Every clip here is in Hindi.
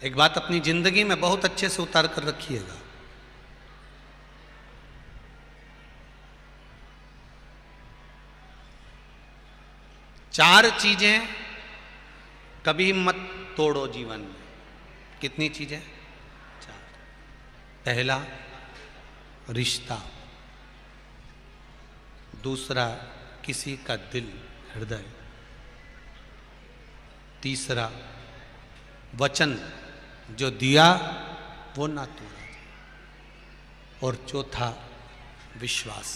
एक बात अपनी जिंदगी में बहुत अच्छे से उतार कर रखिएगा। चार चीजें कभी मत तोड़ो जीवन में। कितनी चीजें? चार। पहला रिश्ता, दूसरा किसी का दिल, हृदय, तीसरा वचन जो दिया वो ना तोड़ा, और चौथा विश्वास।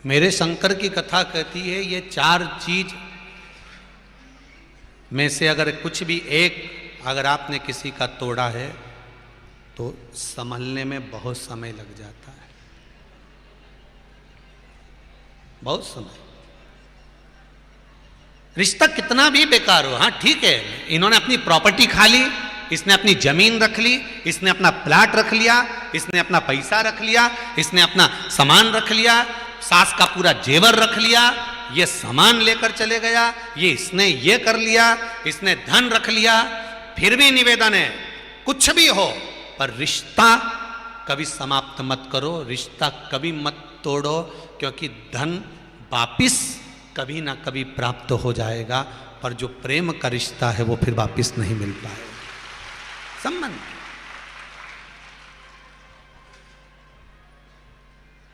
मेरे शंकर की कथा कहती है ये चार चीज में से अगर कुछ भी एक अगर आपने किसी का तोड़ा है तो संभलने में बहुत समय लग जाता है, बहुत समय। रिश्ता कितना भी बेकार हो, हाँ ठीक है, इन्होंने अपनी प्रॉपर्टी खा ली, इसने अपनी जमीन रख ली, इसने अपना प्लाट रख लिया, इसने अपना पैसा रख लिया, इसने अपना सामान रख लिया, सास का पूरा जेवर रख लिया, ये सामान लेकर चले गया, ये इसने ये कर लिया, इसने धन रख लिया। फिर भी निवेदन है कुछ भी हो पर रिश्ता कभी समाप्त मत करो, रिश्ता कभी मत तोड़ो, क्योंकि धन वापिस कभी ना कभी प्राप्त हो जाएगा, पर जो प्रेम का रिश्ता है वो फिर वापिस नहीं मिल पाएगा। संबंध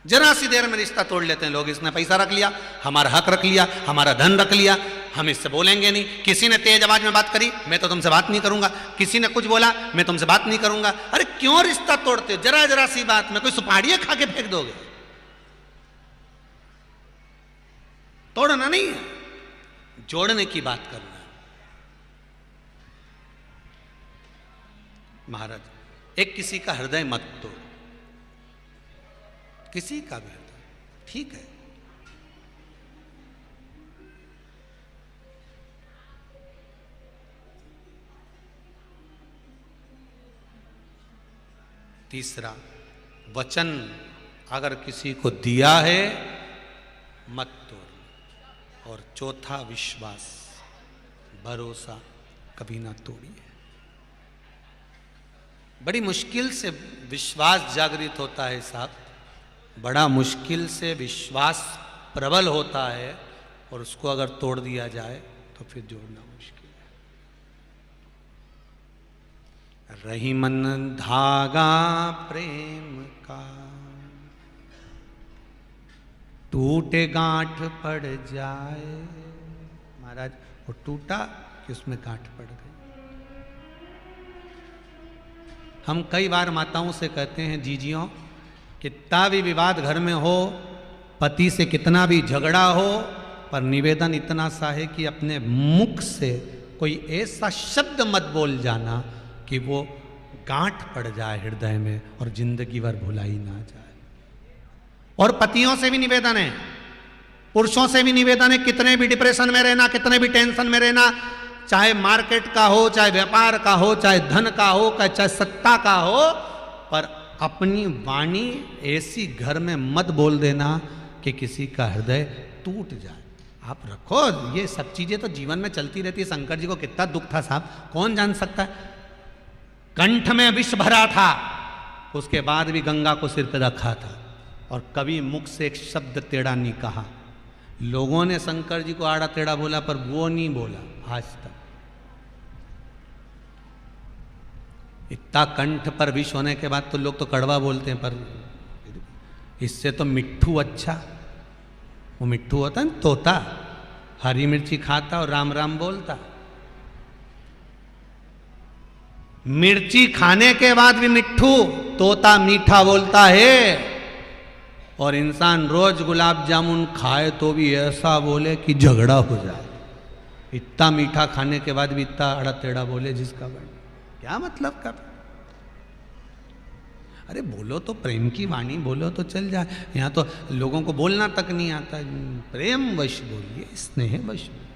जरा सी देर में रिश्ता तोड़ लेते हैं लोग। इसने पैसा रख लिया, हमारा हक रख लिया, हमारा धन रख लिया, हम इससे बोलेंगे नहीं। किसी ने तेज आवाज में बात करी, मैं तो तुमसे बात नहीं करूंगा। किसी ने कुछ बोला, मैं तुमसे बात नहीं करूंगा। अरे क्यों रिश्ता तोड़ते हो? जरा जरा सी बात में कोई सुपाड़ियां खा के फेंक दोगे? तोड़ना नहीं है, जोड़ने की बात करना है। महाराज एक किसी का हृदय मत तोड़, किसी का भी हृदय, ठीक है। तीसरा वचन अगर किसी को दिया है मत तोड़, और चौथा विश्वास, भरोसा कभी ना तोड़िए। बड़ी मुश्किल से विश्वास जागृत होता है साहब, बड़ा मुश्किल से विश्वास प्रबल होता है, और उसको अगर तोड़ दिया जाए तो फिर जोड़ना मुश्किल है। रही मन धागा प्रेम का, टूटे गांठ पड़ जाए। महाराज वो टूटा कि उसमें गांठ पड़ गई। हम कई बार माताओं से कहते हैं, जीजियों कितना भी विवाद घर में हो, पति से कितना भी झगड़ा हो, पर निवेदन इतना सा है कि अपने मुख से कोई ऐसा शब्द मत बोल जाना कि वो गांठ पड़ जाए हृदय में और जिंदगी भर भुलाई ना जाए। और पतियों से भी निवेदन है, पुरुषों से भी निवेदन है, कितने भी डिप्रेशन में रहना, कितने भी टेंशन में रहना, चाहे मार्केट का हो, चाहे व्यापार का हो, चाहे धन का हो, चाहे सत्ता का हो, पर अपनी वाणी ऐसी घर में मत बोल देना कि किसी का हृदय टूट जाए। आप रखो, ये सब चीजें तो जीवन में चलती रहती है। शंकर जी को कितना दुख था साहब, कौन जान सकता है। कंठ में विष भरा था, उसके बाद भी गंगा को सिर पर रखा था, और कभी मुख से एक शब्द टेढ़ा नहीं कहा। लोगों ने शंकर जी को आड़ा टेढ़ा बोला, पर वो नहीं बोला आज तक। इतना कंठ पर विष होने के बाद तो लोग तो कड़वा बोलते हैं, पर इससे तो मिट्ठू अच्छा। वो मिट्ठू होता है ना, तोता, हरी मिर्ची खाता और राम राम बोलता। मिर्ची खाने के बाद भी मिट्ठू, तोता मीठा बोलता है। और इंसान रोज गुलाब जामुन खाए तो भी ऐसा बोले कि झगड़ा हो जाए। इतना मीठा खाने के बाद भी इतना अड़ा टेढ़ा बोले जिसका बन, क्या मतलब का? अरे बोलो तो प्रेम की वाणी बोलो तो चल जाए। यहाँ तो लोगों को बोलना तक नहीं आता। प्रेम वश बोलिए, स्नेह वश बोलिए।